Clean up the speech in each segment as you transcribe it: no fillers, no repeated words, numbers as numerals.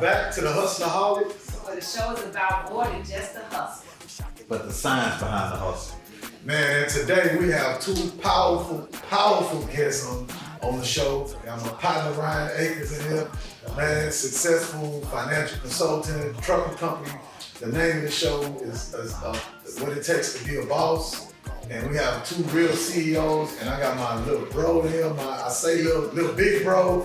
back to the Hustlerholic. So the show is about more than just the hustle, but the science behind the hustle. Man, and today we have two powerful guests on the show. I got my partner Ryan Akers in here. Man, successful financial consultant, trucking company. The name of the show is What It Takes to Be a Boss. And we have two real CEOs, and I got my little bro here, I say little big bro.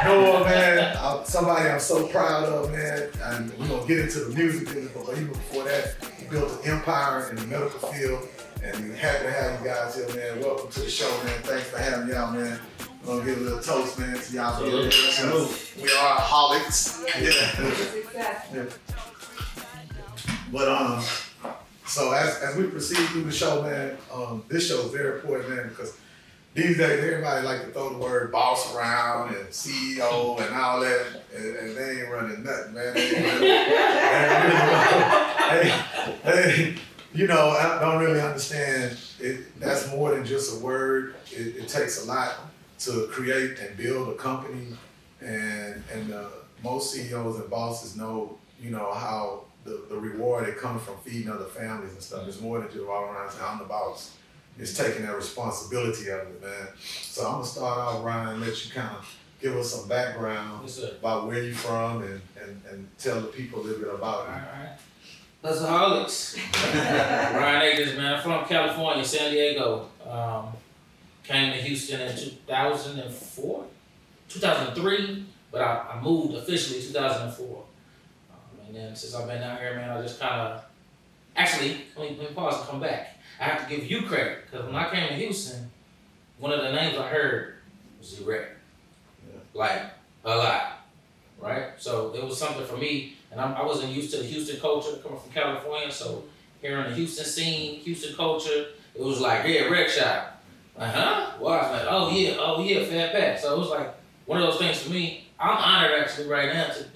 Noah, man, somebody I'm so proud of, man. And we're gonna get into the music business, but even before that, he built an empire in the medical field, and we're happy to have you guys here, man. Welcome to the show, man. Thanks for having me out, man. We're gonna give a little toast, man, to y'all. We are holics. Yeah. But so as we proceed through the show, man, this show is very important, man, because these days everybody like to throw the word boss around and CEO and all that, and they ain't running nothing, man. I don't really understand it. That's more than just a word. It takes a lot to create and build a company, and most CEOs and bosses know, how the reward that comes from feeding other families and stuff. It's more than just walking around saying, I'm the boss. It's taking that responsibility of it, man. So I'm gonna start out, Ryan, let you kind of give us some background about where you're from and tell the people a little bit about it. All right. Hustlerholics. Ryan Akers, man. I'm from California, San Diego. Came to Houston in 2003, but I moved officially 2004. And then since I've been down here, man, I just kind of, actually, let me pause and come back. I have to give you credit, because when I came to Houston, one of the names I heard was Erect. Like, a lot, right? So it was something for me, and I wasn't used to the Houston culture coming from California, so hearing the Houston scene, Houston culture, it was like, yeah, Erect Shop. Like, huh? Well, I was like, oh yeah, Fat Pat. So it was like one of those things for me. I'm honored actually right now to, to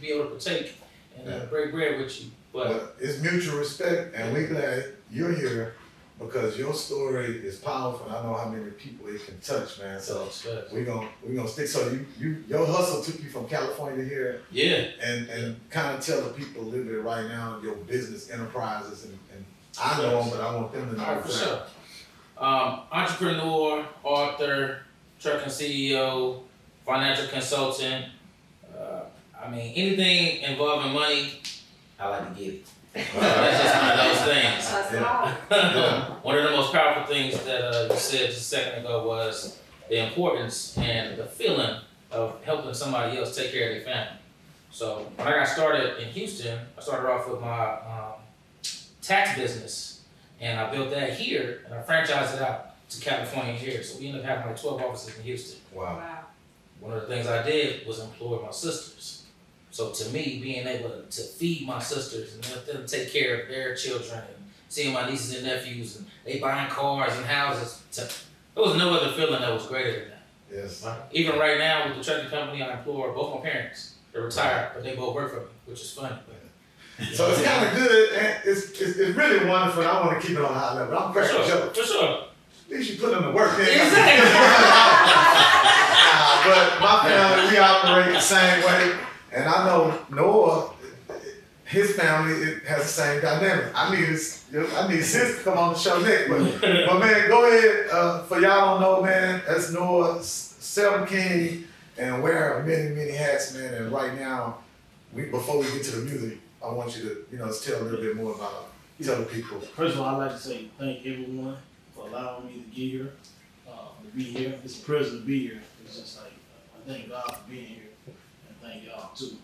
be able to partake and break bread with you. But it's mutual respect, and we're glad you're here because your story is powerful. I know how many people it can touch, man. So we're gonna stick. So your hustle took you from California here. Yeah. And kind of tell the people a little bit right now your business enterprises, and I know them, but I want them to know. For sure. Entrepreneur, author, trucking CEO, financial consultant. Anything involving money, I like to get it. That's just one of those things. One of the most powerful things that you said just a second ago was the importance and the feeling of helping somebody else take care of their family. So when I got started in Houston, I started off with my tax business, and I built that here, and I franchised it out to California here. So we ended up having like 12 offices in Houston. Wow. One of the things I did was employ my sisters. So to me, being able to feed my sisters and let them take care of their children and seeing my nieces and nephews and they buying cars and houses, there was no other feeling that was greater than that. Yes. Even right now with the trucking company, I employ both my parents. They're retired, but they both work for me, which is funny. So it's kind of good, and it's really wonderful. I want to keep it on a high level. I'm cracking jokes. For sure. At least you put in the work. Exactly. But my family, we operate the same way. And I know Noah, his family, it has the same dynamic. I need his to come on the show next. But man, go ahead. For y'all don't know, man, that's Noah, 7 King, and wear many, many hats, man. And right now, before we get to the music, I want you to, tell a little bit more about tell the people. First of all, I'd like to say thank everyone for allowing me to get here, to be here. It's a privilege to be here. It's just like, I thank God for being here. Thank y'all too.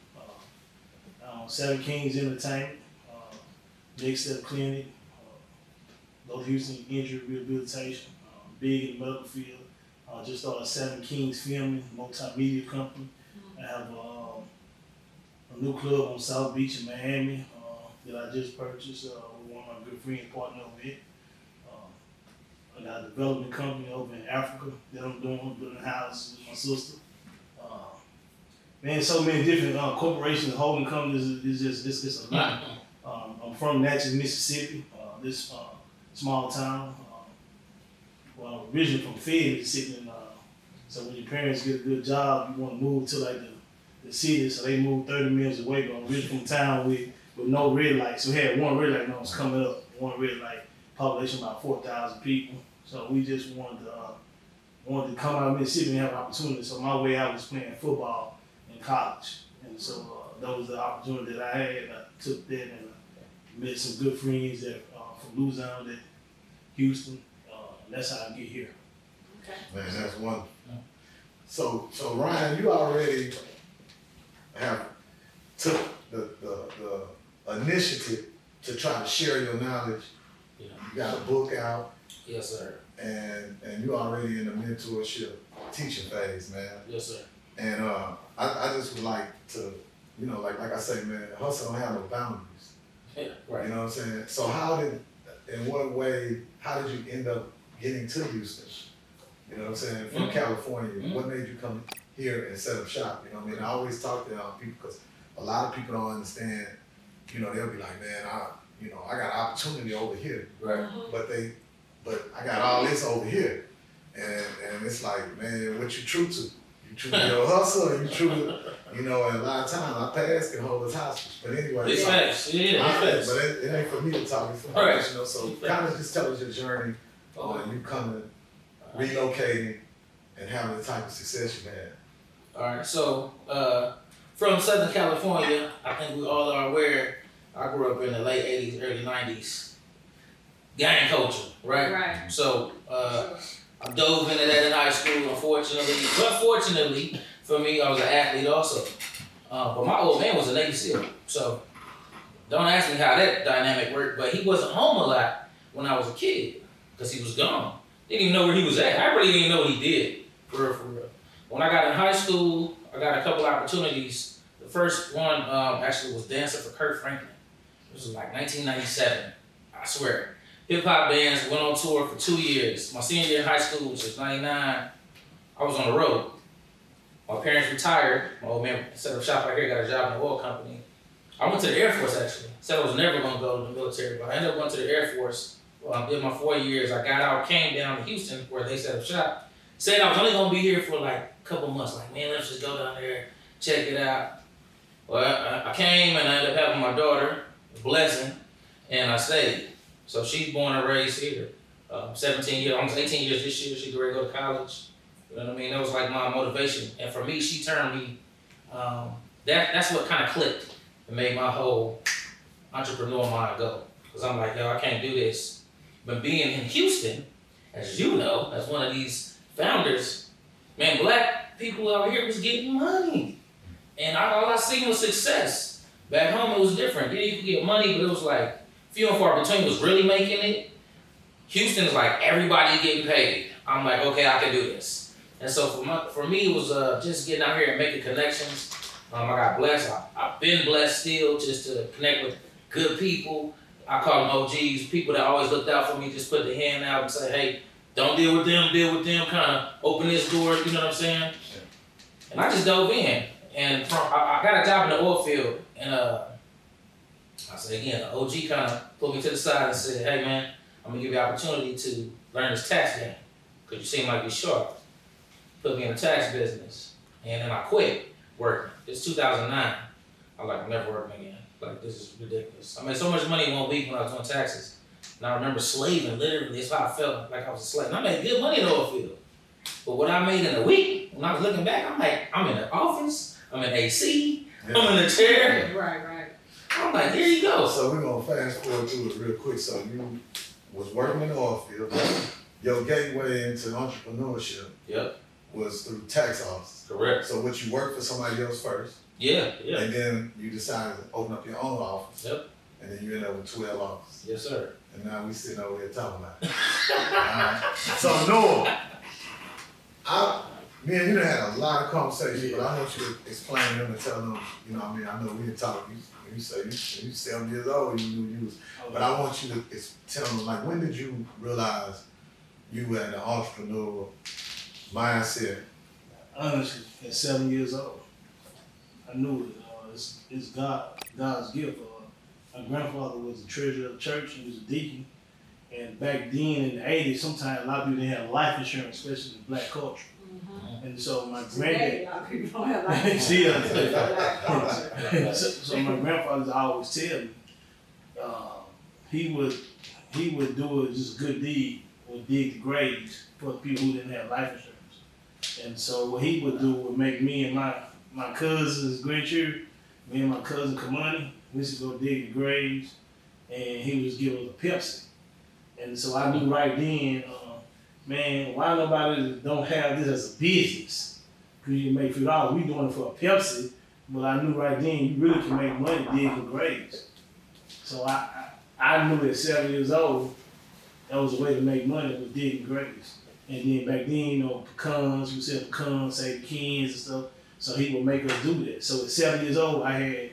7 Kings Entertainment, Next Step Clinic, North Houston Injury Rehabilitation, big in the medical field. Just started 7 Kings Filming, multimedia company. I have a new club on South Beach in Miami that I just purchased with one of my good friends, partner over it. I got a development company over in Africa that I'm building houses with my sister. Man, so many different corporations, holding companies is just a lot. I'm from Natchez, Mississippi, this small town. I'm originally from Fayette, Mississippi. And, so when your parents get a good job, you want to move to like the city, so they moved 30 minutes away, but really from town with no red light. So we had one red light that was coming up, one red light, population about 4,000 people. So we just wanted to come out of Mississippi and have an opportunity. So my way out was playing football in college. And so that was the opportunity that I had. And I took that and met some good friends that from Louisiana, that Houston. And that's how I get here. Okay. Man, that's wonderful. So Ryan, you already have took the initiative to try to share your knowledge. Yeah. You got a book out, Yes, sir. and you already in the mentorship teaching phase, man. Yes, sir. And I just would like to, like I say, man, hustle don't have no boundaries. Yeah, right. You know what I'm saying? So in what way, how did you end up getting to Houston? You know what I'm saying? From California, what made you come here and set up shop? You know what I mean? I always talk to people because a lot of people don't understand. They'll be like, man, I got an opportunity over here, Right. but I got all this over here, and it's like, man, what you true to? You true to your hustle, or you true to, and a lot of times our past can hold us hostage. But anyway, It's facts. Yeah, it's but facts. it ain't for me to talk. It's for All right. professional. So kind of just tell us your journey on you coming, relocating, and having the type of success you had. All right, so from Southern California, I think we all are aware, I grew up in the late 80s, early 90s. Gang culture, right? Right. So I dove into that in high school, unfortunately. But fortunately for me, I was an athlete also. But my old man was a Navy SEAL. So don't ask me how that dynamic worked, but he wasn't home a lot when I was a kid because he was gone. Didn't even know where he was at. I really didn't know what he did, for real, for real. When I got in high school, I got a couple opportunities. The first one actually was dancing for Kirk Franklin. This was like 1997, I swear. Hip-hop bands went on tour for 2 years. My senior year in high school, which was 99, I was on the road. My parents retired. My old man set up shop out here, got a job in the oil company. I went to the Air Force, actually. Said I was never going to go to the military, but I ended up going to the Air Force. Well, I did my 4 years. I got out, came down to Houston, where they set up shop. Said I was only going to be here for like a couple months. Like, man, let's just go down there, check it out. Well, I came and I ended up having my daughter, Blessing, and I stayed. So she's born and raised here. 17 years, almost 18 years this year. She's ready to go to college. You know what I mean? That was like my motivation. And for me, she turned me, that's what kind of clicked and made my whole entrepreneur mind go. Because I'm like, yo, I can't do this. But being in Houston, as you know, as one of these founders, man, black people out here was getting money. And all I seen was success. Back home, it was different. Yeah, you could get money, but it was like, few and far between was really making it. Houston is like, everybody getting paid. I'm like, okay, I can do this. And so for me, it was just getting out here and making connections. I got blessed. I've been blessed still just to connect with good people. I call them OGs, people that always looked out for me, just put the hand out and say, hey, don't deal with them, kind of open this door, you know what I'm saying? And I just dove in. And I got a job in the oil field, and I said again, the OG kind of pulled me to the side and said, hey man, I'm gonna give you the opportunity to learn this tax game, because you seem like you're sharp. Put me in the tax business. And then I quit working. It's 2009. I'm like, I'm never working again. Like, this is ridiculous. I made so much money in 1 week when I was doing taxes. And I remember slaving, literally, that's how I felt, like I was a slave. And I made good money in the oil field. But what I made in a week, when I was looking back, I'm like, I'm in the office, I'm in AC, I'm in the chair. Right. I'm like, here you go. So we're gonna fast forward through it real quick. So you was working in the oil field. Your gateway into entrepreneurship was through tax office. Correct. So what you worked for somebody else first. Yeah. And then you decided to open up your own office. Yep. And then you ended up with 12 offices. Yes, sir. And now we sitting over here talking about it. So Noah, me and you done had a lot of conversations, but I want you to explain them and tell them, you know what I mean? I know we didn't talk, you say you 7 years old, you knew you was, but I want you to tell them, like, when did you realize you had an entrepreneurial mindset? Honestly, at 7 years old, I knew it. It's God's gift. My grandfather was the treasurer of the church. He was a deacon. And back then in the 80s, sometimes a lot of people didn't have life insurance, especially in black culture. And so my Today, granddad, a lot of people don't have life she insurance. so my grandfather always tell me, he would do just a good deed, would dig the graves for people who didn't have life insurance. And so what he would do would make me and my cousins, grandchildren, me and my cousin Kamani, we used to go dig the graves, and he was giving us a Pepsi. And so I knew right then, man, why nobody don't have this as a business? Because you can make $50. We doing it for a Pepsi, but I knew right then you really can make money digging graves. So I knew at 7 years old, that was a way to make money with digging graves. And then back then, pecans, we said pecans, say cans and stuff. So he would make us do that. So at 7 years old, I had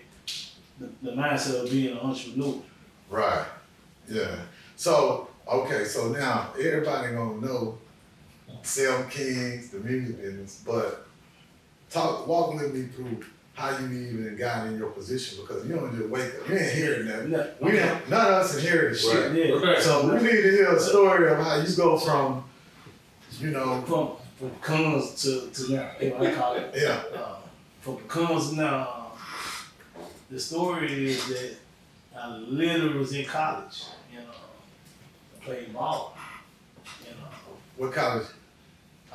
the mindset of being an entrepreneur. Right. Yeah. So, okay, so now everybody gonna know Selm Kings, the music business, but walk with me through how you even got in your position, because you don't just wake up, you ain't hearing nothing. No, None of us are hearing shit. Yeah. Right. So we need to hear a story of how you go from, From pecans to now, I call it. yeah. From pecans to now, the story is that I literally was in college, I played ball, What college?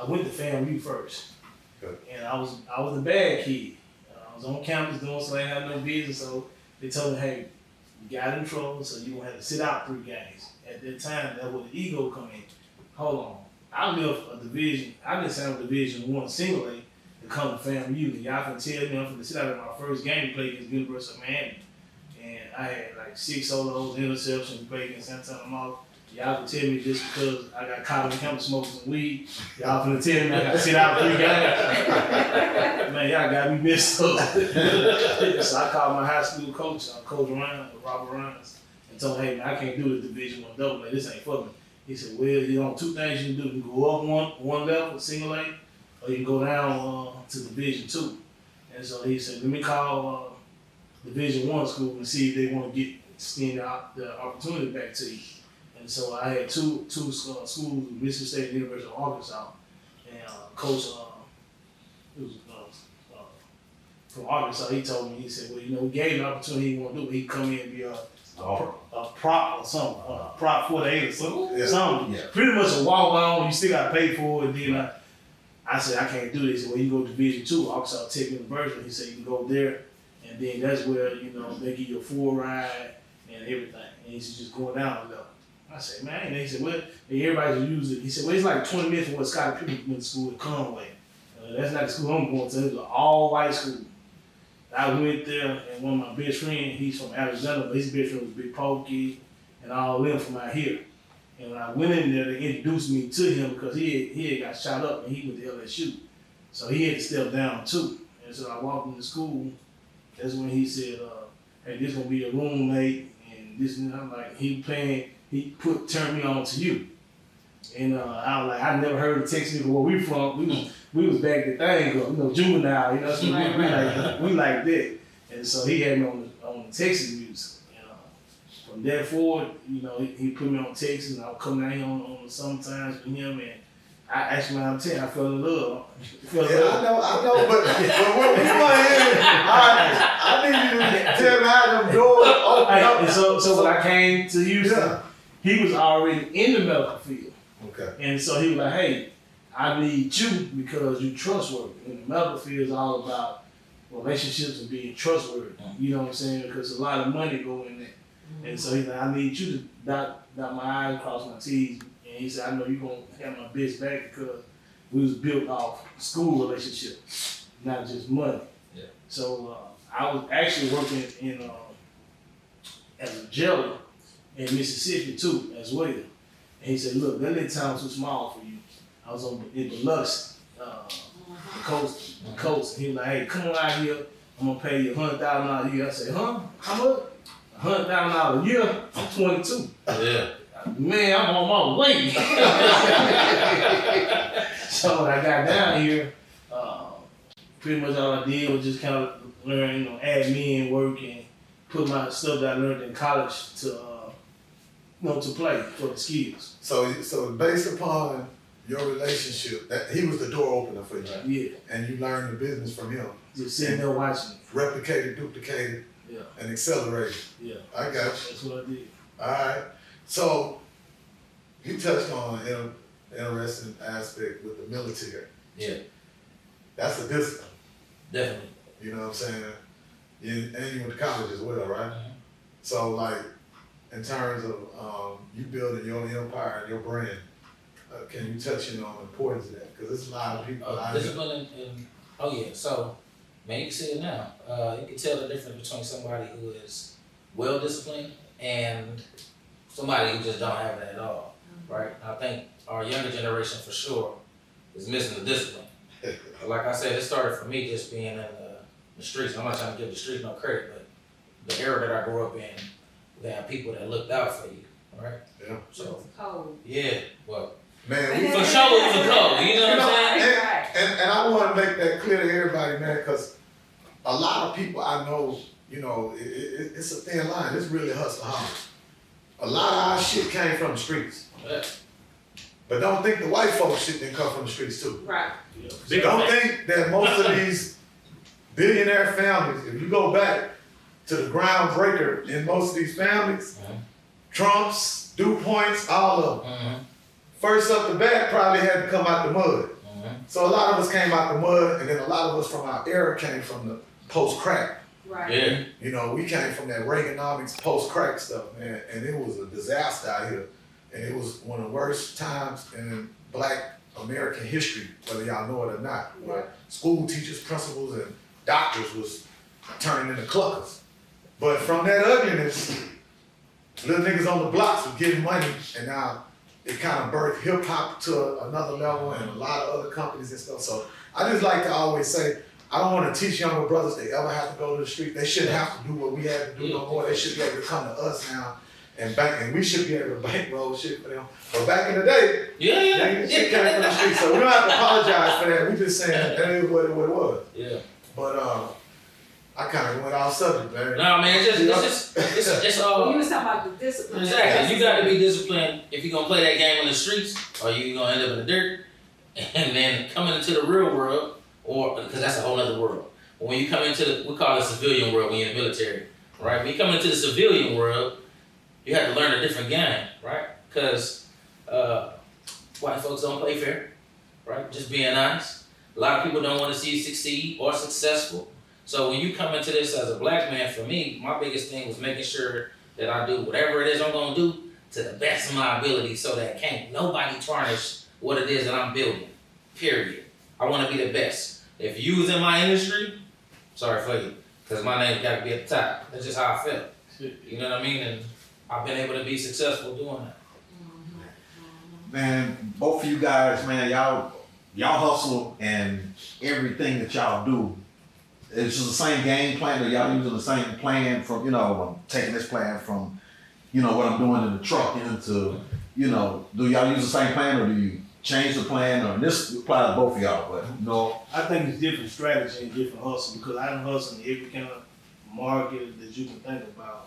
I went to FAMU first, Good. and I was a bad kid. I was on campus doing something I had no business, so they told me, hey, you got in trouble, so you gonna have to sit out 3 games. At that time, that's where the ego come in. Hold on, I left a division. I didn't sign a Division I single A to come to FAMU. And y'all can tell me I'm going to sit out at my first game to play against the University of Miami, and I had like 6 solos, interceptions, played against San Antonio. Y'all can tell me just because I got caught on campus smoking some weed, y'all finna tell me I got to sit out 3 games. Man, y'all got me messed up. So I called my high school coach, Coach Ryan, Robert Ryan, and told him, hey man, I can't do the Division I double A. This ain't for me. He said, well, 2 things you can do. You can go up one level, single A, or you can go down to Division II. And so he said, let me call Division I school and see if they want to extend out the opportunity back to you. And so I had two schools, Mississippi State and University of Arkansas. And Coach, from Arkansas, he told me, he said, well, we gave him the opportunity he want to do. He'd come in and be a prop or something, prop 48 or something. Yeah. Something. Yeah. Pretty much a walk on, you still got to pay for it. And then I said, I can't do this. He said, well, you go to Division II, Arkansas Tech University. He said, you can go there. And then that's where, they give you a full ride and everything. And he said, just going down a level. I said, man, and he said, well, everybody's using it. He said, well, it's like 20 minutes from where Scotty Pippen went to school at Conway. That's not the school I'm going to. It was an all-white school. I went there, and one of my best friends, he's from Alexander, but his best friend was Big Pokey and all them from out here. And when I went in there, they introduced me to him because he had got shot up and he went to LSU. So he had to step down too. And so I walked into school. That's when he said, hey, this gonna be a roommate and this and that. I'm like, he turned me on to you. And I was like, I never heard of Texas nigga where we from. We was back the thing, juvenile, so we like that. And so he had me on the Texas music. From that forward, he put me on Texas, and I would come down here on the sometimes with him, and I fell in love. I know, but when we went in, I need you to tell me how them doors open up. And so when I came to Houston, he was already in the medical field. Okay. And so he was like, hey, I need you because you're trustworthy. And the medical field is all about relationships and being trustworthy. You know what I'm saying? Because a lot of money go in there. And so he's like, I need you to dot my I's, cross my T's. And he said, I know you're going to have my best back because we was built off school relationship, not just money. Yeah. So I was actually working in as a jailer in Mississippi too, as well. And he said, look, that little town too small for you. I was in Biloxi, the coast. And he was like, hey, come on out here. I'm going to pay you $100,000 a year. I said, huh? How much? $100,000 a year? I'm 22. Yeah. Man, I'm on my way. So when I got down here, pretty much all I did was just kind of learn, admin work and put my stuff that I learned in college to play for the skills. So based upon your relationship, that he was the door opener for you. Yeah. And you learned the business from him. Just sitting there watching. Replicated, duplicated, Yeah. and accelerated. Yeah. I got you. That's what I did. All right. So you touched on an interesting aspect with the military. Yeah, That's a discipline. definitely. You know what I'm saying? And you went to college as well, right? Mhm. So like, in terms of you building your empire and your brand, can you touch on the importance of that? Because there's a lot of people out there. Discipline and oh yeah, so man, you can see it now. You can tell the difference between somebody who is well disciplined and somebody who just don't have it at all, right? I think our younger generation for sure is missing the discipline. Like I said, it started for me just being in the streets. I'm not trying to give the streets no credit, but the era that I grew up in, they had people that looked out for you, right? Yeah. So Cold. yeah, well, Man, for sure it was a code. You know what I'm saying? Right. and I want to make that clear to everybody, man, because a lot of people I know, you know, it's a thin line. It's really hustlerholic. A lot of our shit came from the streets. Yeah. But don't think the white folks shit didn't come from the streets too. Right. Yeah. Don't think that most of these billionaire families, if you go back to the groundbreaker in most of these families, Trumps, DuPonts, all of them, Mm-hmm. first up the bat probably had to come out the mud. Mm-hmm. So a lot of us came out the mud, and then a lot of us from our era came from the post-crack. Right. Yeah. You know, we came from that Reaganomics post-crack stuff, man, and it was a disaster out here. And it was one of the worst times in Black American history, whether y'all know it or not. Yeah. Where school teachers, principals, and doctors was turning into cluckers. But from that ugliness, little niggas on the blocks was getting money, and now it kind of birthed hip hop to another level and a lot of other companies and stuff. So I just like to always say, I don't want to teach younger brothers they ever have to go to the street. They shouldn't have to do what we had to do no more. They should be able to come to us now and bank, and we should be able to bankroll shit for them. But back in the day, Yeah. shit came from the street. So we don't have to apologize for that. We just saying that is what it was. Yeah. But I kind of went off subject, man. No, man, it's all. You was talking about the discipline. Exactly. You got to be disciplined if you're gonna play that game on the streets, or you gonna end up in the dirt, and then coming into the real world, or because that's a whole other world. But when you come into we call it civilian world when you're in the military, right? When you come into the civilian world, you have to learn a different game, right? Because white folks don't play fair, right? Just being honest. A lot of people don't want to see you succeed or successful. So when you come into this as a black man, for me, my biggest thing was making sure that I do whatever it is I'm gonna do to the best of my ability, so that can't nobody tarnish what it is that I'm building. Period. I want to be the best. If you was in my industry, sorry for you, because my name got to be at the top. That's just how I felt. You know what I mean? And I've been able to be successful doing that. Man, both of you guys, man, y'all hustle, and everything that y'all do, it's just the same game plan, or y'all using the same plan from, I'm taking this plan from, what I'm doing in the truck into, do y'all use the same plan, or do you change the plan? Or this applies to both of y'all, but I think it's different strategy and different hustle, because I done hustle in every kind of market that you can think about.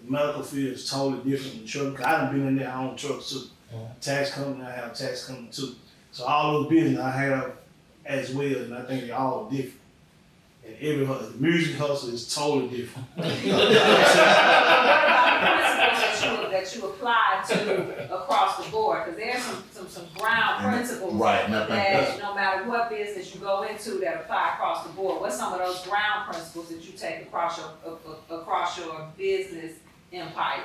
The medical field is totally different than the truck, because I done been in there, I own trucks too. Tax company, I have tax company too. So all those business I have as well, and I think they're all different. And every hustle, the music hustle is totally different. What about the principles that you apply to across the board? Because there's some ground principles right, and I think that no matter what business you go into that apply across the board. What's some of those ground principles that you take across your business empire?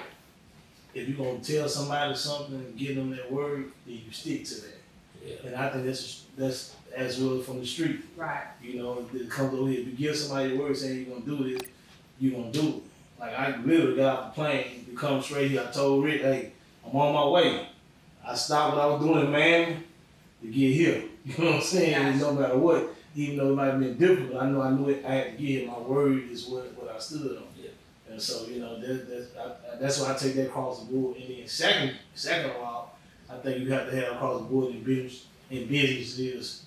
If you're gonna tell somebody something and give them that word, then you stick to that. Yeah. And I think that's as well from the street. Right. It comes over here. If you give somebody a word saying you're gonna do this, you're gonna do it. Like I literally got off the plane to come straight here. I told Rick, hey, I'm on my way. I stopped what I was doing in Miami to get here. You know what I'm saying? Yes. And no matter what, even though it might have been difficult, I knew it. I had to give him my word is what I stood on. Yeah. And so that's why I take that across the board. And then second of all, I think you have to have across the board in business. Is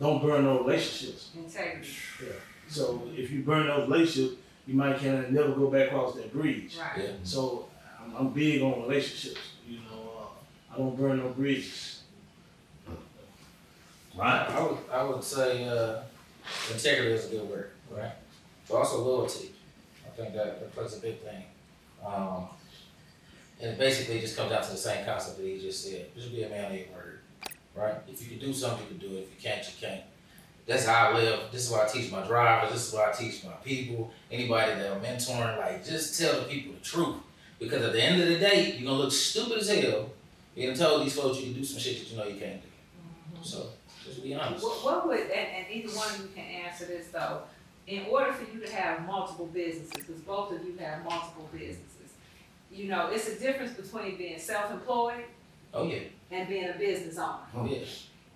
don't burn no relationships. Integrity. Yeah. So if you burn those relationships, you might never go back across that bridge. Right. Yeah. So I'm big on relationships. I don't burn no bridges. Right. I would say integrity is a good word, right? But also loyalty. I think that plays a big thing. And it basically just comes down to the same concept that he just said. Just be a man of your word, right? If you can do something, you can do it. If you can't, you can't. That's how I live. This is what I teach my drivers. This is what I teach my people. Anybody that I'm mentoring, like, just tell the people the truth. Because at the end of the day, you're gonna look stupid as hell being told these folks you can do some shit that you know you can't do. So just be honest. What would, and either one of you can answer this though, in order for you to have multiple businesses, because both of you have multiple businesses, you know, it's a difference between being self-employed Oh yeah. and being a business owner. Oh yeah.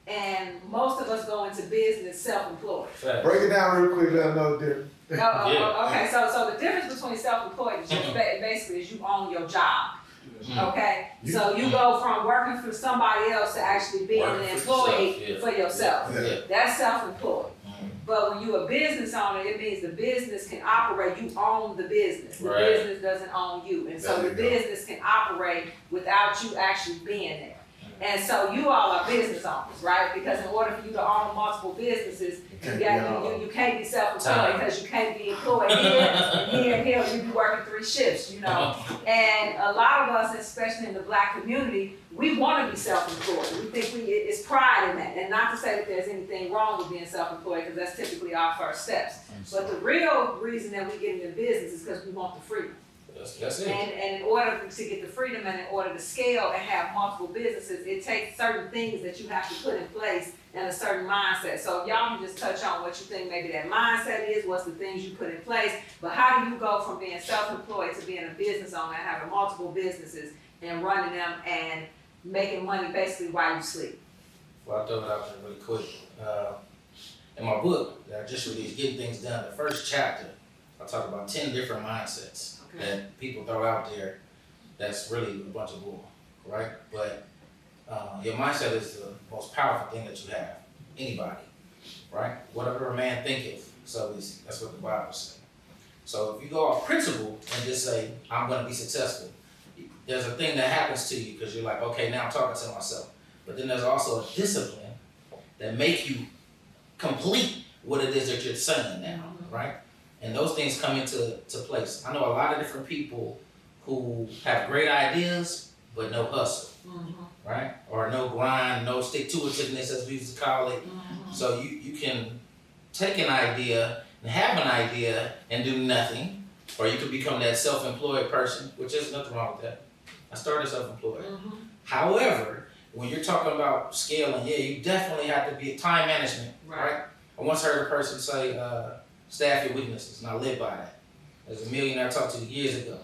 And most of us go into business self-employed. Fact. Break it down real quick, let them know the difference. Okay, so the difference between self-employed is just basically is you own your job. Okay, so you go from working for somebody else to actually being Working an for employee yourself, yeah. for yourself. Yeah. That's self-employed. Mhm. But when you're a business owner, it means the business can operate. You own the business. The Right. business doesn't own you, and so There the you go. business can operate without you actually being there. And so you all are business owners, right? Because in order for you to own multiple businesses, you can't be self-employed because you can't be employed here and here you be working 3 shifts, you know. And a lot of us, especially in the Black community, we want to be self-employed. We think it's pride in that. And not to say that there's anything wrong with being self-employed, because that's typically our first steps. But the real reason that we get into business is because we want the freedom. That's it. And in order to get the freedom and in order to scale and have multiple businesses, it takes certain things that you have to put in place and a certain mindset. So if y'all can just touch on what you think maybe that mindset is, what's the things you put in place, but how do you go from being self-employed to being a business owner and having multiple businesses and running them and making money basically while you sleep? Well, I'll throw it out there really quick. In my book that I just released, Getting Things Done, the first chapter, I talk about 10 different mindsets that people throw out there that's really a bunch of bull, right? But your mindset is the most powerful thing that you have, anybody, right? Whatever a man thinketh, so that's what the Bible says. So if you go off principle and just say, I'm gonna be successful, there's a thing that happens to you because you're like, okay, now I'm talking to myself. But then there's also a discipline that make you complete what it is that you're saying now, right? And those things come into place. I know a lot of different people who have great ideas, but no hustle, right? Or no grind, no stick-to-itiveness, as we used to call it. So you can take an idea and have an idea and do nothing, or you could become that self-employed person, which is nothing wrong with that. I started self-employed. However, when you're talking about scaling, yeah, you definitely have to be time management, right? I once heard a person say, staff your weaknesses, and I live by that. There's a millionaire I talked to years ago.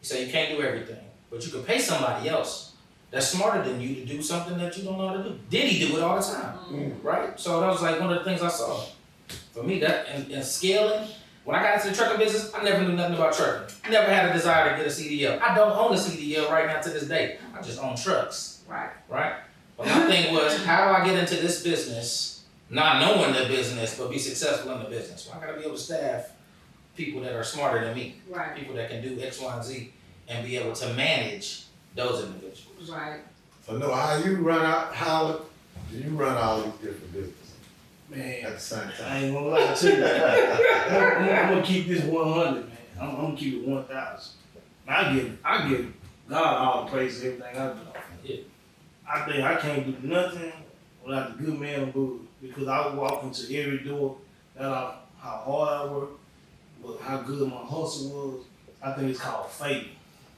He said you can't do everything, but you can pay somebody else that's smarter than you to do something that you don't know how to do. Diddy do it all the time, right? So that was like one of the things I saw. For me, that and scaling, when I got into the trucking business, I never knew nothing about trucking. I never had a desire to get a CDL. I don't own a CDL right now to this day. I just own trucks, right? But my thing was, how do I get into this business, not knowing the business, but be successful in the business? Well, I gotta be able to staff people that are smarter than me, people that can do X, Y, and Z, and be able to manage those individuals. So know how you run out, how do you run all these different businesses Man, at the same time? I ain't gonna lie to you. I'm gonna keep this 100, man. I'm gonna keep it 1,000. I give God all the praise and everything I do. Yeah. I think I can't do nothing without the good man of good, because I walk into every door, how hard I work, but how good my hustle was. I think it's called faith.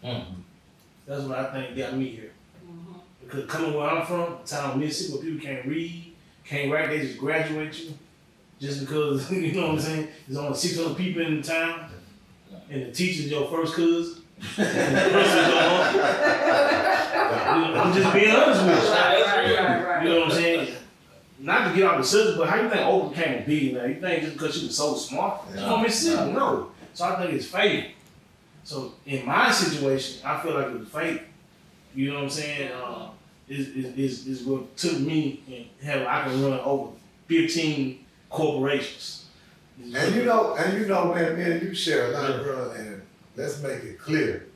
That's what I think got me here. Because coming where I'm from, a town of Mississippi, where people can't read, can't write, they just graduate you. Just because, you know what I'm saying? There's only 600 people in the town, and the teacher's your first cousin, and the person's your uncle. I'm just being honest with you. You know what I'm saying? Not to get off the subject, but how you think Oprah became a billionaire? You think just because she was so smart? She's from Mississippi? No. So I think it's faith. So in my situation, I feel like it was faith. You know what I'm saying? Is what took me and I can run over 15 corporations. And you know, man, you share a lot, bro, and let's make it clear.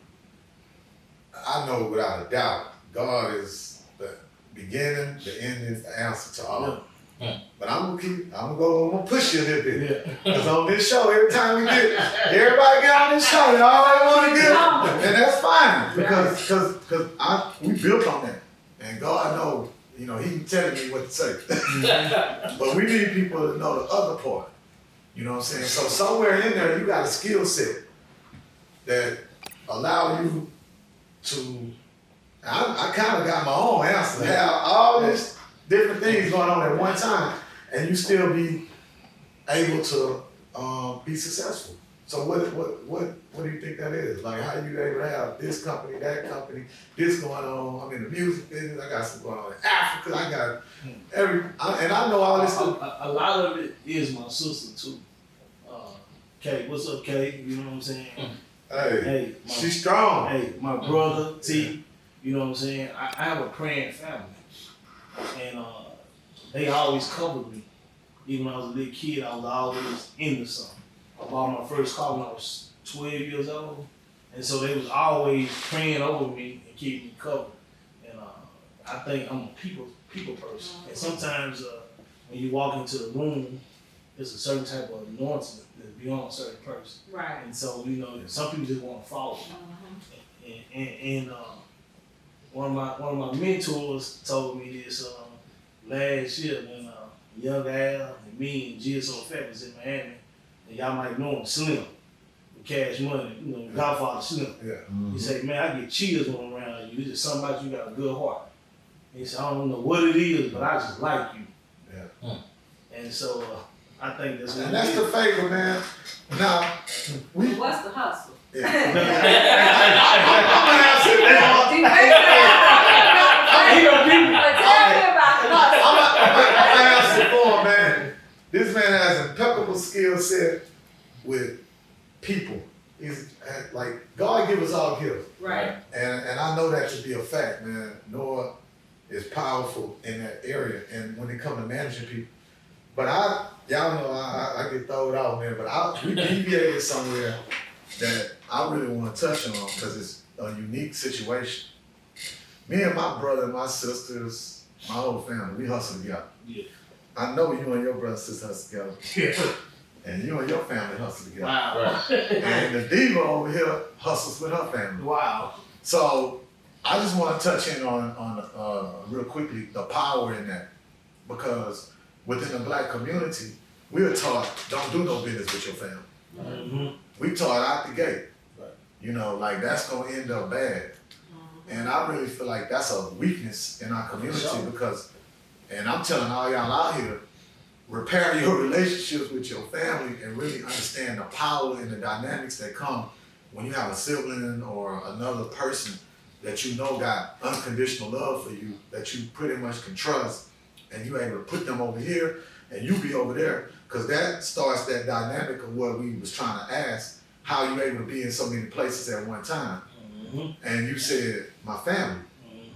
I know without a doubt, God is the beginning, the ending, the answer to all. But I'm gonna push you a little bit. Yeah. Cause on this show, every time everybody get on this show, they always want to get, and that's fine because we built on that, and God knows, you know, He telling me what to say. But we need people to know the other part. You know what I'm saying? So somewhere in there, you got a skill set that allow you to. I kind of got my own answer. Have all this different things going on at one time, and you still be able to be successful. So what do you think that is? Like, how you able to have this company, that company, this going on? I'm in the music business. I got some going on in Africa. I got and I know all this. A lot of it is my sister too. Kay, what's up, Kay? You know what I'm saying? Hey, she's strong. Hey, my brother T. You know what I'm saying? I have a praying family, and they always covered me. Even when I was a little kid, I was always into something. I bought my first car when I was 12 years old, and so they was always praying over me and keeping me covered. And I think I'm a people person. And sometimes when you walk into the room, there's a certain type of anointing that's beyond a certain person. Right. And so, you know, some people just want to follow. And one of my mentors told me this last year when Young Al and me and GSO Fat was in Miami, and y'all might know him, Slim, with Cash Money, you know, Godfather Slim. Yeah. He said, man, I get chills when I'm around you. It's just something about you got a good heart. And he said, I don't know what it is, but I just like you. Yeah. And so I think that's what And that's the favor, man. Now, What's the hustle? Yeah. I'm gonna answer that. I'm gonna answer for him, man. This man has impeccable skill set with people. He's like, God give us all gifts. Right. And I know that to be a fact, man. Noah is powerful in that area, and when it comes to managing people. But y'all know I get thrown out, man. But we deviated somewhere that I really want to touch on because it's a unique situation. Me and my brother and my sisters, my whole family, we hustle together. Yeah. I know you and your brother and sister hustle together. Yeah. And you and your family hustle together. Wow. And the diva over here hustles with her family. Wow. So I just want to touch in on real quickly the power in that, because within the Black community, we are taught don't do no business with your family. Mm-hmm. We taught out the gate. Right. You know, like that's gonna end up bad. And I really feel like that's a weakness in our community because, and I'm telling all y'all out here, repair your relationships with your family and really understand the power and the dynamics that come when you have a sibling or another person that you know got unconditional love for you, that you pretty much can trust, and you're able to put them over here and you be over there, because that starts that dynamic of what we was trying to ask, how you able to be in so many places at one time. Mm-hmm. And you said, my family,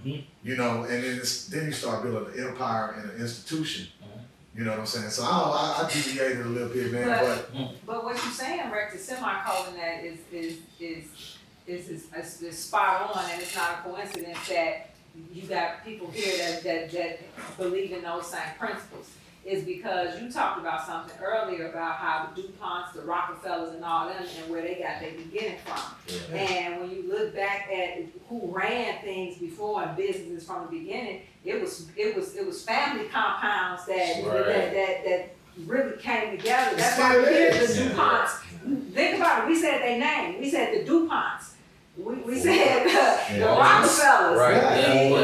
Mm-hmm. you know, and then you start building an empire and an institution. You know what I'm saying? So I deviated a little bit, man, But what you're saying, Rex, the semicolon that is spot on, and it's not a coincidence that you got people here that believe in those same principles. Is because you talked about something earlier about how the DuPonts, the Rockefellers, and all them, and where they got their beginning from. Yeah. And when you look back at who ran things before and businesses from the beginning, it was family compounds that really came together. That's why we hear the DuPonts. Think about it. We said their name. We said the DuPonts. We said the Rockefellers,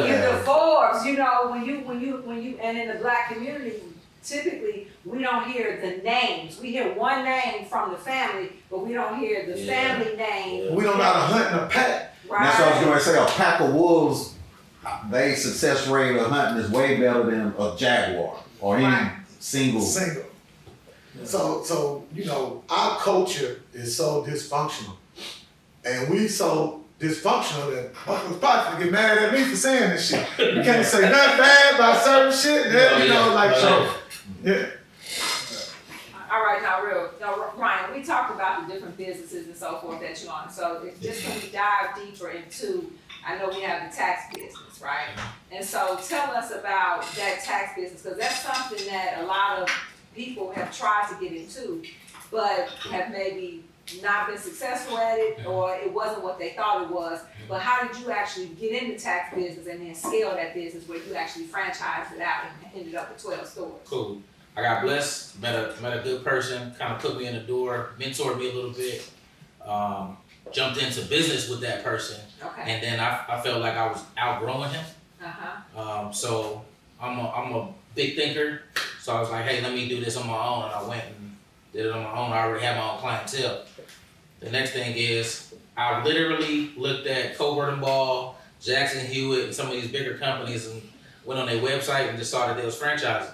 the Forbes. You know, when you, and in the Black community, typically we don't hear the names. We hear one name from the family, but we don't hear the family name. we don't know how to hunt in a pack. Right. That's what I was going to say. A pack of wolves, their success rate of hunting is way better than a jaguar or any single. So you know, our culture is so dysfunctional, and we so dysfunctional that motherfuckers probably get mad at me for saying this shit. You can't say nothing bad about certain shit. You know, like yeah. All right, now Ryan, we talked about the different businesses and so forth that you're on. So just when we dive deeper into I know we have the tax business, right? And so tell us about that tax business, because that's something that a lot of people have tried to get into, but have maybe not been successful at it, or it wasn't what they thought it was. But how did you actually get in the tax business and then scale that business where you actually franchised it out and ended up with 12 stores? Cool. I got blessed, met a good person, kind of put me in the door, mentored me a little bit, jumped into business with that person, Okay. and then I felt like I was outgrowing him. So I'm a big thinker, so I was like, hey, let me do this on my own, and I went and did it on my own. I already had my own clientele. The next thing is, I literally looked at Colbert and Ball, Jackson Hewitt, and some of these bigger companies, and went on their website and just saw that they was franchising.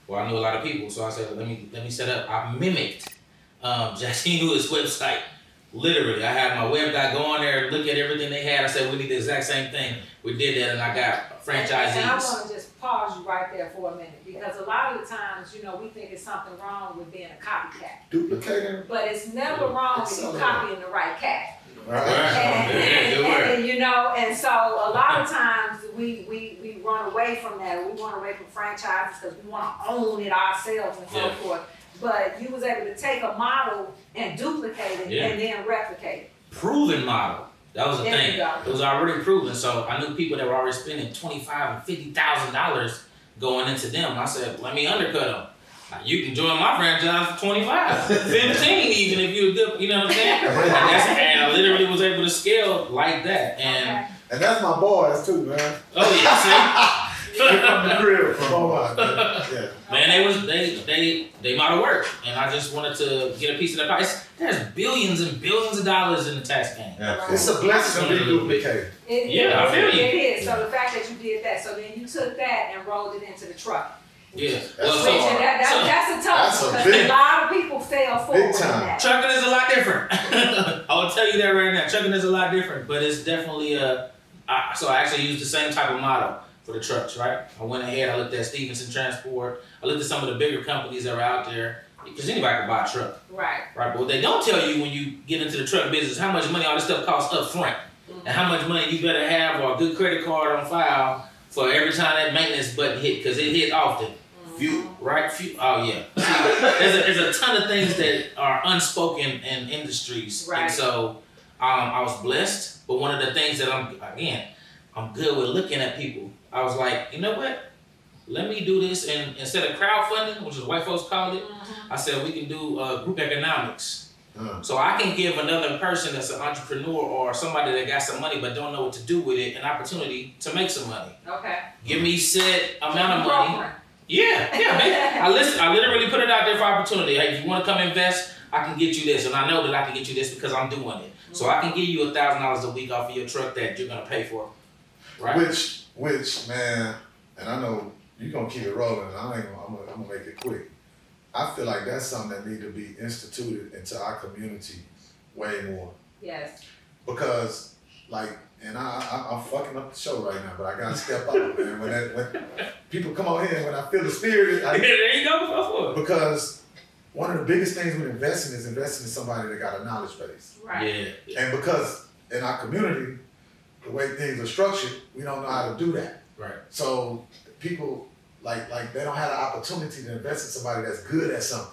Well, I knew a lot of people, so I said, let me set up. I mimicked Jackson Hewitt's website. Literally, I had my web guy go on there and look at everything they had. I said, we need the exact same thing. We did that, and I got franchisees. And I want to just pause you right there for a minute, because a lot of the times, you know, we think it's something wrong with being a copycat. Duplicating. But it's never wrong if you're copying the right cat. Right. And you know, and so a lot of times we run away from that. We run away from franchises because we want to own it ourselves and so forth. But you was able to take a model and duplicate it and then replicate it. Proven model. That was the There thing. you go. It was already proven. So I knew people that were already spending $25,000 and $50,000 going into them. And I said, let me undercut them. You can join my franchise for 25, 15 even if you're good, you know what I'm saying? And I literally was able to scale like that. And that's my boys too, man. oh yeah, see? From the grill, from Beaumont, man. Man, they might have worked, and I just wanted to get a piece of that pie. There's billions and billions of dollars in the tax game. It's a blessing to be duplicated. I feel you. It is. So the fact that you did that, so then you took that and rolled it into the truck. Yeah. That's a tough one, because a lot of people fail forward in that. Trucking is a lot different. I will tell you that right now. Trucking is a lot different, but it's definitely so I actually used the same type of model for the trucks, right? I went ahead, I looked at Stevenson Transport, I looked at some of the bigger companies that are out there, because anybody can buy a truck. Right. But what they don't tell you when you get into the truck business, how much money all this stuff costs up front, and how much money you better have or a good credit card on file for every time that maintenance button hit, because it hit often. Right? Oh yeah. See, there's a ton of things that are unspoken in industries, right. And so I was blessed. But one of the things that I'm good with looking at people. I was like, you know what? Let me do this, and instead of crowdfunding, which is white folks call it, I said we can do group economics. So I can give another person that's an entrepreneur or somebody that got some money but don't know what to do with it an opportunity to make some money. Okay. Give me set amount of money. Yeah, I literally put it out there for opportunity. Hey, if you want to come invest, I can get you this, and I know that I can get you this because I'm doing it. So I can give you $1,000 a week off of your truck that you're gonna pay for, right? Which man, and I know you're gonna keep it rolling. And I'm gonna make it quick. I feel like that's something that need to be instituted into our community way more. Yes. Because and I'm fucking up the show right now, but I gotta step up, man. When people come on here, when I feel the spirit, there you go. Because one of the biggest things with investing is investing in somebody that got a knowledge base. Right. Yeah. And because in our community, the way things are structured, we don't know how to do that. Right. So people like they don't have the opportunity to invest in somebody that's good at something.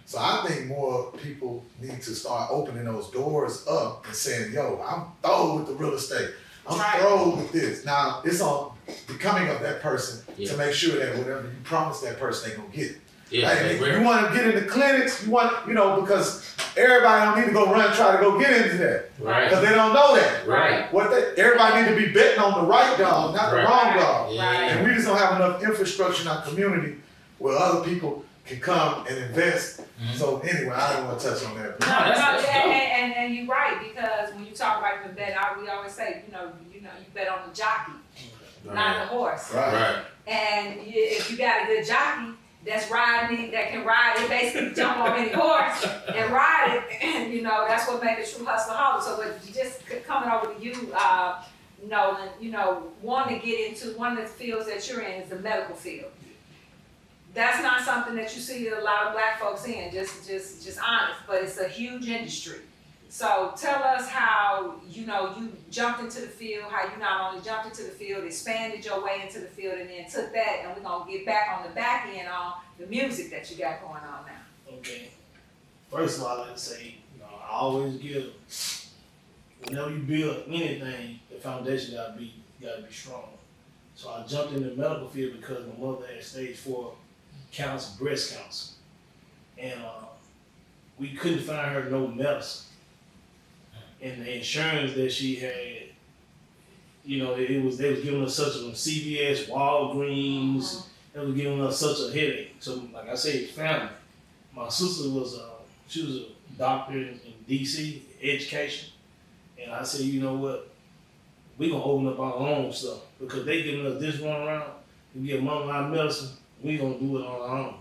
So I think more people need to start opening those doors up and saying, yo, I'm through with the real estate. I'm through with this. Now, it's on becoming of that person to make sure that whatever you promise that person, they gonna get. Yeah, like, you want to get into clinics, because everybody don't need to go try to go get into that. Right. Because they don't know that. Right. Everybody need to be betting on the right dog, not the wrong dog. Yeah. And we just don't have enough infrastructure in our community where other people can come and invest. So anyway, I don't want to touch on that. And you're right, because when you talk about the bet, we always say, you bet on the jockey, not the horse. Right. And if you got a good jockey that's riding, that can ride it, basically jump on any horse and ride it, and that's what makes a true hustlerholic. So, but just coming over to you, Nolan, wanting to get into one of the fields that you're in is the medical field. That's not something that you see a lot of black folks in, just honest, but it's a huge industry. So tell us how, you jumped into the field, how you not only jumped into the field, expanded your way into the field, and then took that, and we're going to get back on the back end on the music that you got going on now. Okay. First of all, I like to say, I always give, whenever you build anything, the foundation gotta be strong. So I jumped in the medical field because my mother had stage 4 breast cancer. And we couldn't find her no medicine. And the insurance that she had, they was giving us such a CVS, Walgreens, they was giving us such a headache. So like I said, family. My sister she was a doctor in DC, education. And I said, you know what? We gonna open up our own stuff because they giving us this one around. We get our medicine. We gonna do it on our own.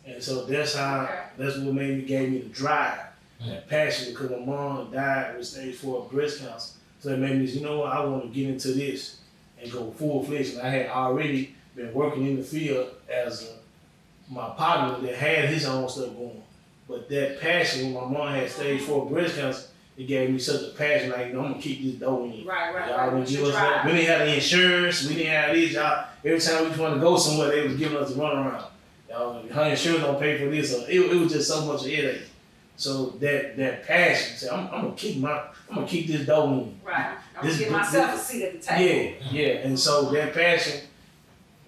And so that's what gave me the drive, that passion, because my mom died with stage 4 breast cancer. So it made me say, you know what? I want to get into this and go full-fledged. And I had already been working in the field as my partner that had his own stuff going. But that passion, when my mom had stage 4 breast cancer, it gave me such a passion, like, I'm gonna keep this dough in. Right. Y'all gonna give us that. We didn't have the insurance, we didn't have this. Y'all, every time we just want to go somewhere, they was giving us the runaround. Y'all, her insurance don't pay for this. So it was just so much headache. So that passion, say, I'm gonna keep this dough in. Right. I'm gonna give myself a seat at the table. Yeah. And so that passion,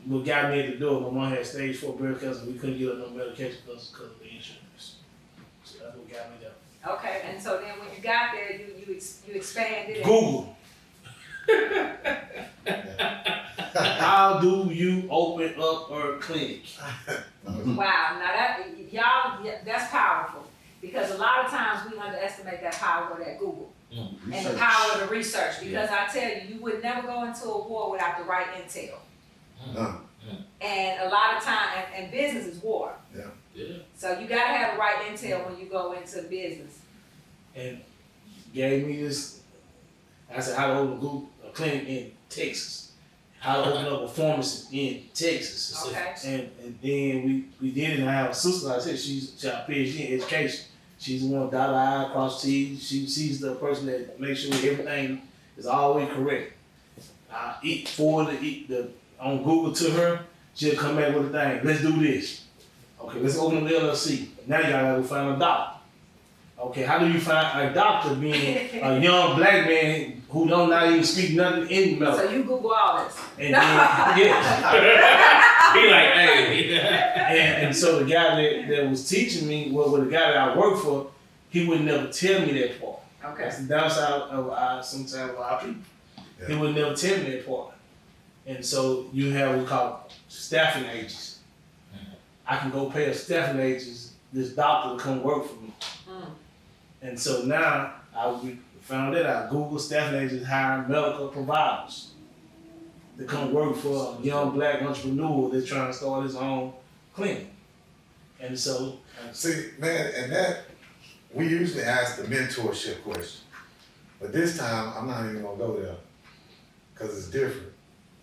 what got me at the door. My mom had stage 4 breast cancer. We couldn't get her no medication because of the insurance. So that's what got me there. Okay, and so then when you got there, you expanded. Google. How do you open up a clinic? Wow, now that's powerful, because a lot of times we underestimate that power of that Google and the power of the research. Because I tell you, you would never go into a war without the right intel. And a lot of time, and business is war. Yeah. So you gotta have the right intel when you go into business. And gave me this. I said, how to open a clinic in Texas. How to open up a pharmacy in Texas. Okay. And then we did it. And I have a sister, like I said, she's a PhD in education. She's the one dot I cross T. She's the person that makes sure everything is always correct. I eat on Google to her. She'll come back with a thing. Let's do this. Okay, let's open the LLC. Now y'all gotta go find a doctor. Okay, how do you find a doctor being a young black man who don't not even speak nothing in medical? So you Google all this. And then, He like, hey. and so the guy that was teaching me, the guy that I worked for, he would never tell me that part. Okay. That's the downside of our people. Yeah. He would never tell me that part. And so you have what we call staffing agents. I can go pay a staffing agent, this doctor, to come work for me. And so now we found that out. Google staffing agents hiring medical providers to come work for a young black entrepreneur that's trying to start his own clinic. And so, See, man, and that, we usually ask the mentorship question. But this time, I'm not even gonna go there, because it's different.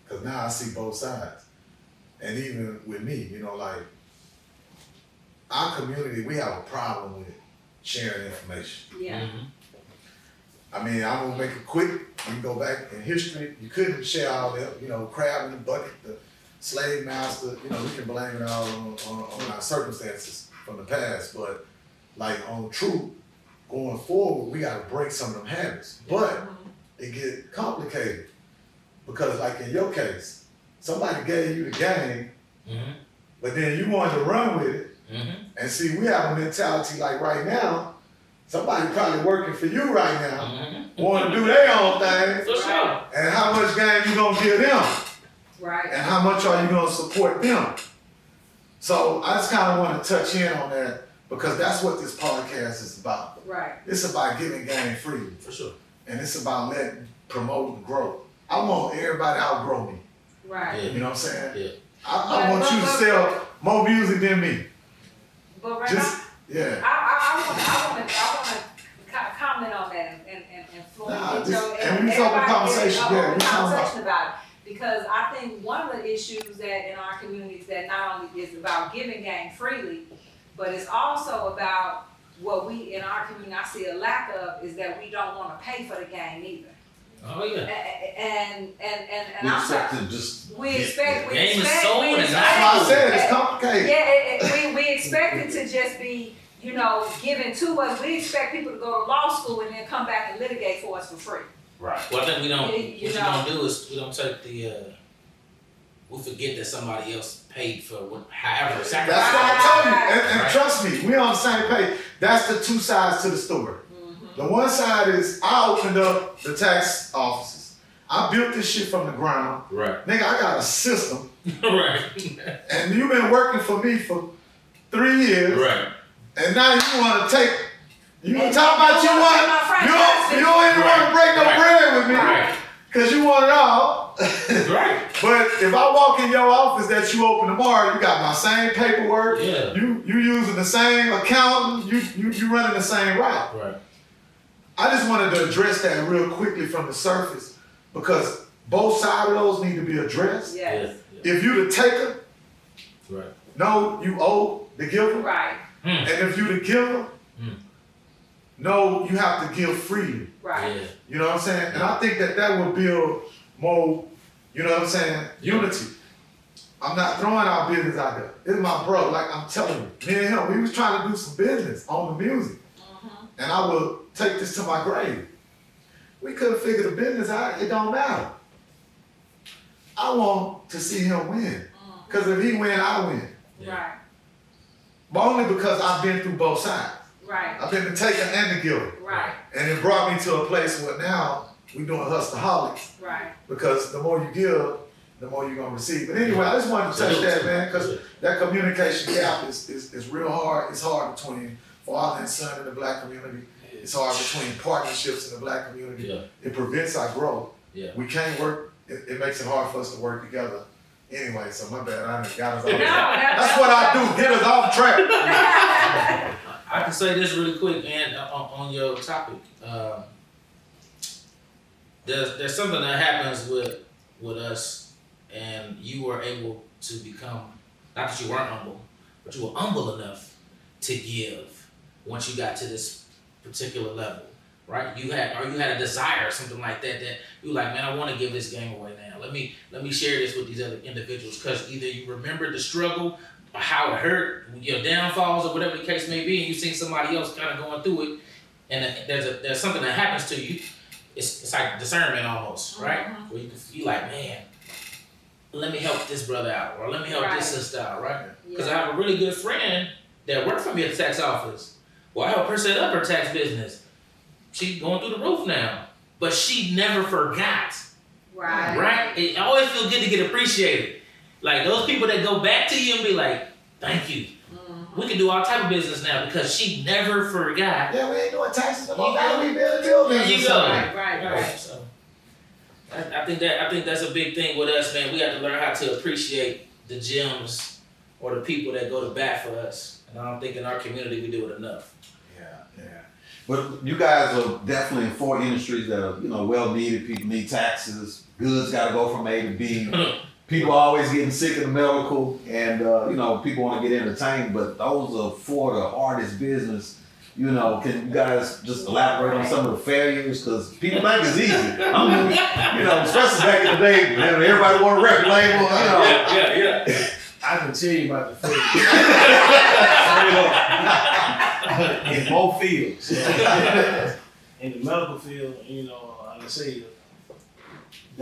Because now I see both sides. And even with me, like, our community, we have a problem with sharing information. Yeah. I mean, I'm gonna make it quick. You can go back in history. You couldn't share all that, crab in the bucket, the slave master, we can blame it all on our circumstances from the past. But like on truth, going forward, we gotta break some of them habits. But it get complicated because like in your case, somebody gave you the game, but then you wanted to run with it. And see, we have a mentality like right now, somebody probably working for you right now, want to do their own thing. For sure. And how much game you gonna give them? Right. And how much are you gonna support them? So I just kind of want to touch in on that because that's what this podcast is about. Right. It's about giving game freely. For sure. And it's about promoting growth. I want everybody to outgrow me. Right. Yeah. You know what I'm saying? Yeah. I want you to sell more music than me. But right Just, now, yeah. I want to comment on that and flow and we talk conversation. Yeah, we conversation about it, because I think one of the issues that in our communities that not only is about giving game freely, but it's also about what we in our community I see a lack of is that we don't want to pay for the game either. Oh yeah. And We I'm expect sorry. to just. We expect. Game is sold and That's why I said it's complicated. Yeah, we expect it to just be, given to us. We expect people to go to law school and then come back and litigate for us for free. Right. Well, I think we don't. You What know. we don't do is we don't take the. We forget that somebody else paid for however That's sacrifice. what I told you. And Right. trust me, we on the same page. That's the two sides to the story. The one side is I opened up the tax offices. I built this shit from the ground. Right. Nigga, I got a system. Right. And you've been working for me for 3 years. Right. And now you want to take. You And talk about you you don't want. wanna pay my You franchise don't even want to break no Right. bread with me. Right. Cause you want it all. Right. But if I walk in your office that you open tomorrow, you got my same paperwork. Yeah. You using the same accountant. You running the same route. Right. I just wanted to address that real quickly from the surface because both sides of those need to be addressed. Yes. Yeah. If you the taker, Right. no, you owe the giver. Right. And if you the giver, no, you have to give freely. Right. Yeah. You know what I'm saying? And I think that will build more, you know what I'm saying, unity. I'm not throwing our business out there. This is my bro, like I'm telling you. Me and him, we was trying to do some business on the music. And I will take this to my grave. We couldn't figure the business out, it don't matter. I want to see him win. Because if he win, I win. Right. But only because I've been through both sides. Right. I've been the taker and the giver. Right. And it brought me to a place where now we're doing Hustlerholics. Right. Because the more you give, the more you're gonna receive. But anyway, I just wanted to touch that, man, because that communication gap is real hard. It's hard between father and son in the black community. It's hard between partnerships in the black community. Yeah. It prevents our growth. Yeah. We can't work, it makes it hard for us to work together. Anyway, so my bad, I done got us off No, track. That's what I do, get us off track. I can say this really quick, and on your topic, there's something that happens with us, and you were able to become, not that you weren't humble, but you were humble enough to give once you got to this particular level, right? You had a desire or something like that you were like, man, I want to give this game away now. Let me share this with these other individuals, because either you remember the struggle or how it hurt, your downfalls or whatever the case may be, and you've seen somebody else kind of going through it, and there's something that happens to you. It's like discernment almost, right? Where you can feel like, man, let me help this brother out, or let me help this sister out, right? Because I have a really good friend that worked for me at the tax office. Well, I helped her set up her tax business. She's going through the roof now, but she never forgot. Right. Right? It always feels good to get appreciated. Like those people that go back to you and be like, thank you. We can do all type of business now because she never forgot. Yeah, we ain't doing taxes no more. Now we build buildings. There you go. Right. So I think that's a big thing with us, man. We have to learn how to appreciate the gems or the people that go to bat for us. And I don't think in our community we do it enough. Yeah. But you guys are definitely in 4 industries that are, well needed. People need taxes. Goods got to go from A to B. People are always getting sick in the medical, and people want to get entertained. But those are 4 of the hardest business. Can you guys just elaborate on some of the failures? Because people think it's easy. Especially back in the day, man, everybody want a record label. Yeah. I can tell you about the failure. In both fields. In the medical field, like I say, I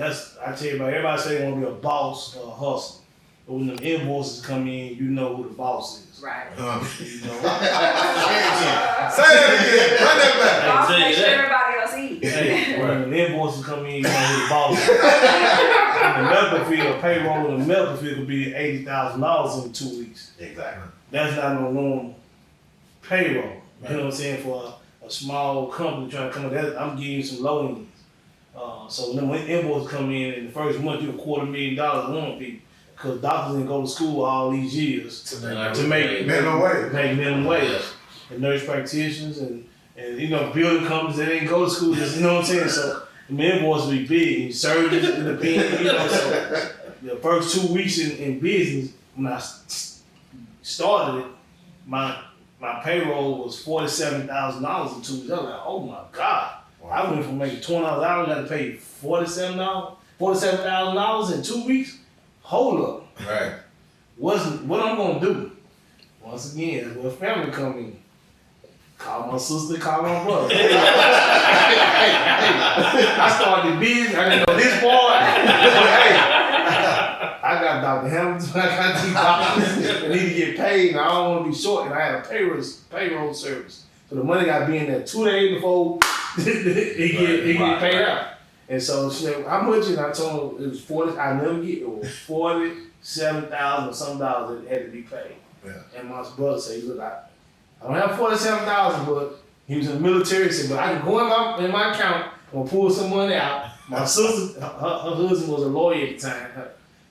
tell you about, everybody say they want to be a boss or a hustler. But when the invoices come in, you know who the boss is. Right. Say that again. Run that back. Boss Hey, make sure say everybody else eat. Hey, when the invoices come in, you know who the boss is. In the medical field, payroll in the medical field could be $80,000 in 2 weeks. Exactly. That's not no normal payroll. You know what I'm saying? For a small company trying to come in, I'm giving you some low ends. So when invoices come in the first month, you're $250,000 one people. Because doctors didn't go to school all these years to make Minimum wage. minimum wage. And nurse practitioners and building companies that didn't go to school, just, you know what I'm saying? So the invoices be big, and surgeons independent, so the first 2 weeks in business, when I started it, my my payroll was $47,000 in 2 weeks. I was like, oh my God. I went from making $20 an hour, got to pay $47,000 in 2 weeks. Hold up. Right. What I'm gonna do? Once again, that's where family come in. Call my sister, call my brother. Hey, I started business. I didn't know this boy. Hey, I got Dr. Hamilton. I got these doctors that need to get paid, and I don't want to be short. And I had a payroll service, so the money got to be in there 2 days before it get paid out. And so she said, "How much?" And I told her it was 40. I never get it. Was $47,000 or some dollars that had to be paid. Yeah. And my brother said, "Look, I don't have $47,000, but he was in the military. He said, but I can go in my account and pull some money out." My sister, her husband was a lawyer at the time,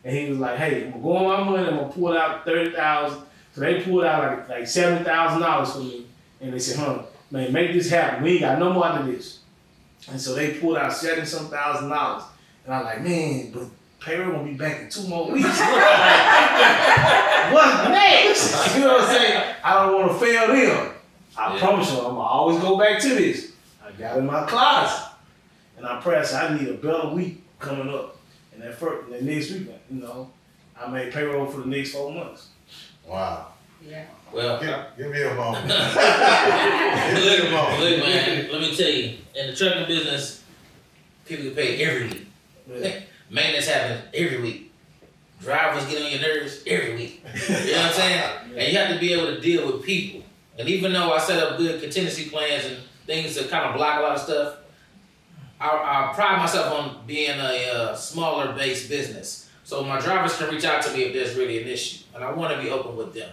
and he was like, "Hey, I'm gonna go on my money. I'm gonna pull out $30,000." So they pulled out like $70,000 for me, and they said, "Huh, man, make this happen. We ain't got no more than this." And so they pulled out $70,000, and I'm like, "Man, but payroll gonna be back in 2 more weeks." What's next? You know what I'm saying? I don't want to fail them. I promise you, I'm gonna always go back to this. I got in my closet, and I pray. I said, I need a better week coming up. And the next week, you know, I made payroll for the next 4 months. Wow. Yeah. Well, Give me a moment. look, man, let me tell you, in the trucking business, people get paid every week. Yeah. Maintenance happens every week. Drivers get on your nerves every week. You know what I'm saying? Yeah. And you have to be able to deal with people. And even though I set up good contingency plans and things that kind of block a lot of stuff, I pride myself on being a smaller based business. So my drivers can reach out to me if there's really an issue. And I want to be open with them.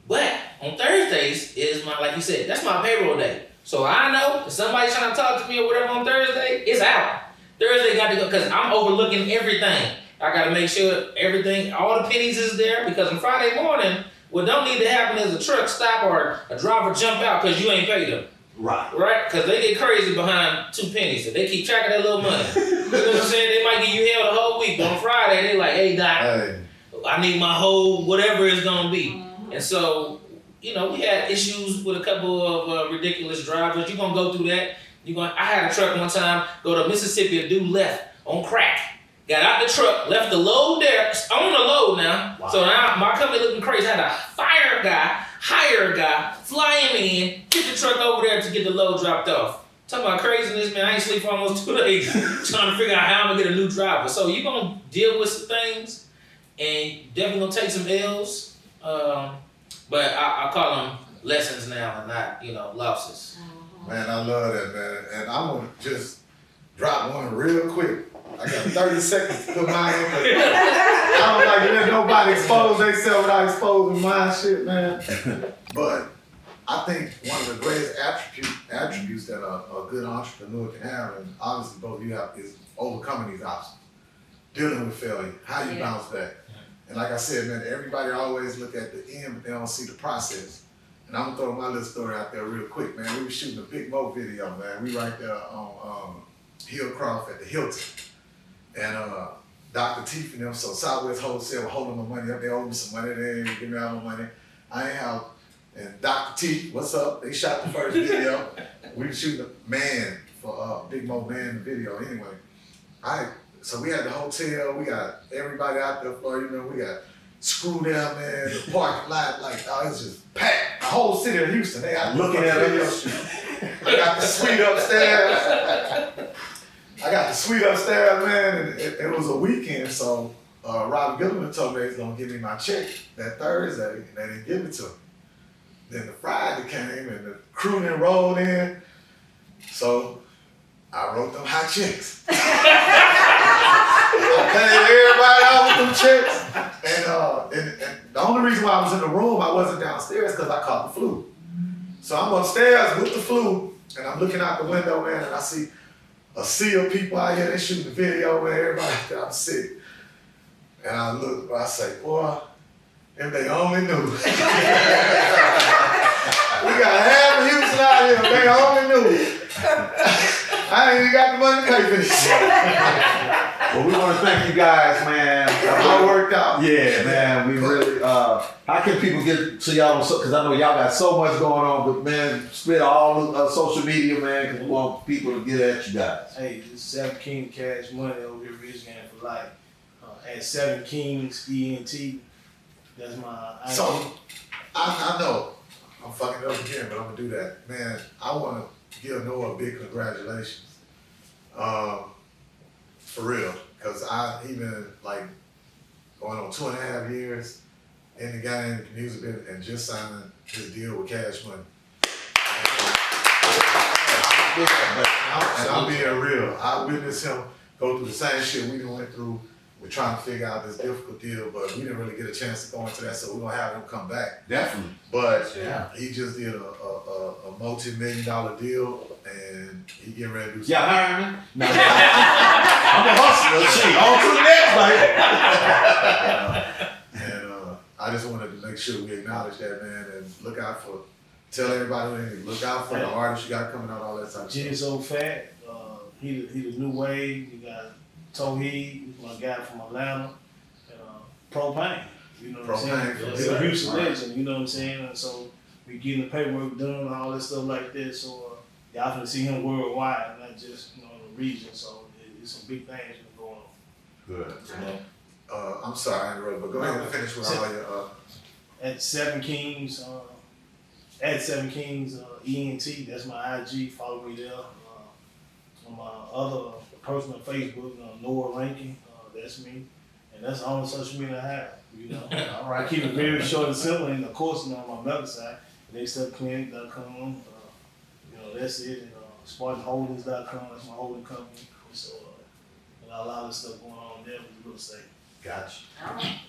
But on Thursdays is like you said, that's my payroll day. So I know if somebody's trying to talk to me or whatever on Thursday, it's out. Thursday got to go because I'm overlooking everything. I got to make sure everything, all the pennies is there because on Friday morning, what don't need to happen is a truck stop or a driver jump out because you ain't paid them. Right. Right? Because they get crazy behind 2 pennies. So they keep track of that little money. You know what I'm saying? They might give you hell the whole week. But on Friday, they like, "Hey, Doc, I need my whole whatever it's going to be." And so, you know, we had issues with a couple of ridiculous drivers. You're going to go through that. I had a truck one time go to Mississippi, a dude left on crack. Got out the truck, left the load there, on the load now. Wow. So now my company looking crazy. Had to hire a guy, fly him in, get the truck over there to get the load dropped off. Talking about craziness, man. I ain't sleep for almost 2 days trying to figure out how I'm gonna get a new driver. So you're gonna deal with some things and definitely gonna take some L's. But I call them lessons now and not, losses. Man, I love that, man. And I'm gonna just drop one real quick. I got 30 seconds to put mine in, but I don't like to let nobody expose themselves without exposing my shit, man. But I think one of the greatest attributes that a good entrepreneur can have, and obviously both of you have, is overcoming these obstacles, dealing with failure, how you bounce back. And like I said, man, everybody always look at the end, but they don't see the process. And I'm gonna throw my little story out there real quick, man. We were shooting a Big Mo video, man. We right there on Hillcroft at the Hilton. And Dr. Teef and them, so Southwest Wholesale were holding my money up. They owed me some money. They didn't give me all my money. I ain't have. And Dr. Teef, what's up? They shot the first video. We were shooting a man for Big Mo Man video anyway. So we had the hotel. We got everybody out there for, we got Screw Down, man, the parking lot. Like, it's just packed. The whole city of Houston, they out looking at us. I got the suite upstairs. Man, and it was a weekend, so Robert Gilliman told me he was gonna give me my check that Thursday, and they didn't give it to me. Then the Friday came, and the crew then rolled in, so I wrote them high checks. I paid everybody out with them checks, and the only reason why I was in the room, I wasn't downstairs, because I caught the flu. So I'm upstairs with the flu, and I'm looking out the window, man, and I see a sea of people out here, they shooting the video, man, everybody that I'm sick. And I look, I say, boy, if they only knew. We got half of Houston out here, if they only knew. I ain't even got the money to pay for this shit. Well, we want to thank you guys, man. It all worked out. Yeah, man. We really. How can people get to y'all? Because I know y'all got so much going on, but man, spit all social media, man. Because we want people to get at you guys. Hey, this is 7 King Cash Money over here, Rich Gang for Life. At 7 Kings ENT. That's my ID. So, I know I'm fucking up again, but I'm gonna do that. Man, I wanna give Noah a big congratulations. For real. Cause he been like going on 2.5 years in the game, music business, and just signed his deal with Cash Money. And I'm being real. I witnessed him go through the same shit we done went through. We're trying to figure out this difficult deal, but we didn't really get a chance to go into that, so we're gonna have him come back. Definitely. But Yeah. he just did a multi-million-dollar deal, and he getting ready to do Y'all something. hiring me? No. I'm a hustler. Shit. On to the next, And I just wanted to make sure we acknowledge that, man, and tell everybody, look out for the artists you got coming out, all that type of stuff. Jizz So Fat, he the new wave. You got Toheed, my guy from Atlanta, and Propane. You know what I'm saying? Propane, He's yeah. a Houston legend. You know what I'm saying? And so we getting the paperwork done and all that stuff like this. So y'all can see him worldwide, not just in the region. So it's some big things going on. Good. I'm sorry, I interrupted, but go ahead and finish with all your. At 7 Kings, ENT. That's my IG. Follow me there. On my other personal Facebook, Noah Rankin. That's me, and that's the only social media I have. You know, All right. I keep it very short and simple. And of course, on my medical side, NextStepClinic.com. That's it. And SpartanHoldings.com. That's my holding company. So, I got a lot of stuff going on there with real estate. Gotcha.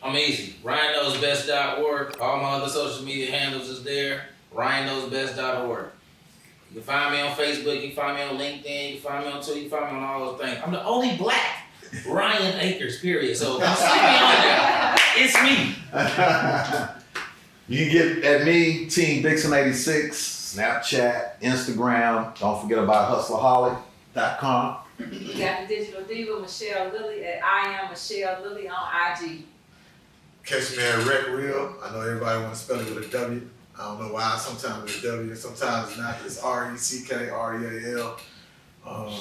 I'm easy. RyanKnowsBest.org. All my other social media handles is there. RyanKnowsBest.org. You can find me on Facebook, you can find me on LinkedIn, you can find me on Twitter, you can find me on all those things. I'm the only black Ryan Akers, period. So if you see me on there, it's me. You can get at me, Team Dixon 86, Snapchat, Instagram. Don't forget about Hustlerholic.com. You got the digital diva, Michelle Lilly, at I am Michelle Lilly on IG. Catch me at Rec Real. I know everybody want to spell it with a W. I don't know why. Sometimes it's W, sometimes it's not. It's RECKREAL.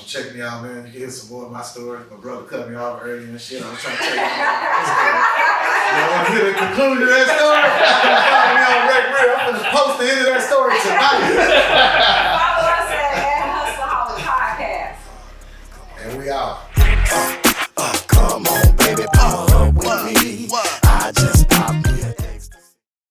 Check me out, man. You can hear some more of my stories. My brother cut me off earlier and shit. I'm trying to tell you. You want to hear the conclusion of that story? Follow me on Rec Real. I'm going to post the end of